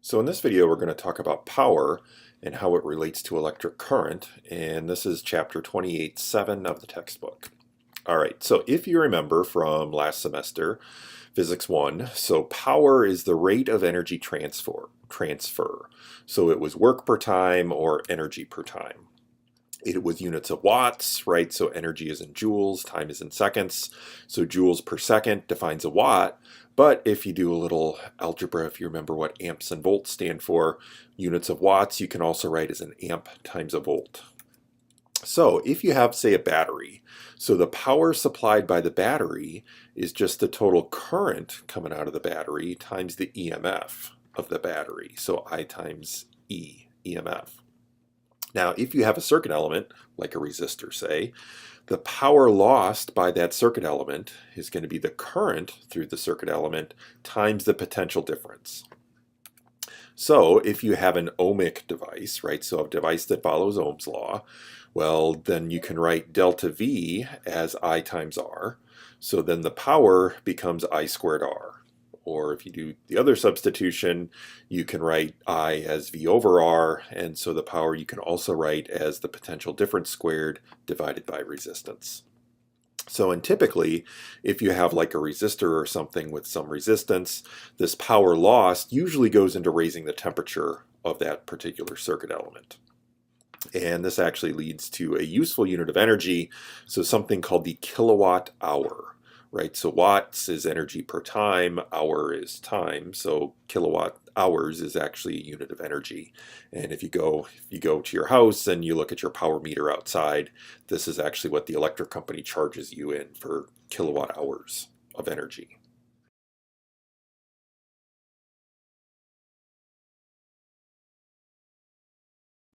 So in this video we're going to talk about power and how it relates to electric current, and this is chapter 28.7 of the textbook. Alright, so if you remember from last semester, Physics 1, so power is the rate of energy transfer. So it was work per time or energy per time. It was units of watts, right? So energy is in joules, time is in seconds. So joules per second defines a watt. But if you do a little algebra, if you remember what amps and volts stand for, units of watts, you can also write as an amp times a volt. So if you have, say, a battery, so the power supplied by the battery is just the total current coming out of the battery times the EMF of the battery. So I times E, EMF. Now, if you have a circuit element, like a resistor, say, the power lost by that circuit element is going to be the current through the circuit element times the potential difference. So if you have an ohmic device, right, so a device that follows Ohm's law, well, then you can write delta V as I times R. So then the power becomes I squared R. Or if you do the other substitution, you can write I as V over R, and so the power you can also write as the potential difference squared divided by resistance. So, and typically, if you have like a resistor or something with some resistance, this power lost usually goes into raising the temperature of that particular circuit element. And this actually leads to a useful unit of energy, so something called the kilowatt hour. Right, so watts is energy per time, hour is time, so kilowatt hours is actually a unit of energy. And if you go to your house and you look at your power meter outside, this is actually what the electric company charges you in for kilowatt hours of energy.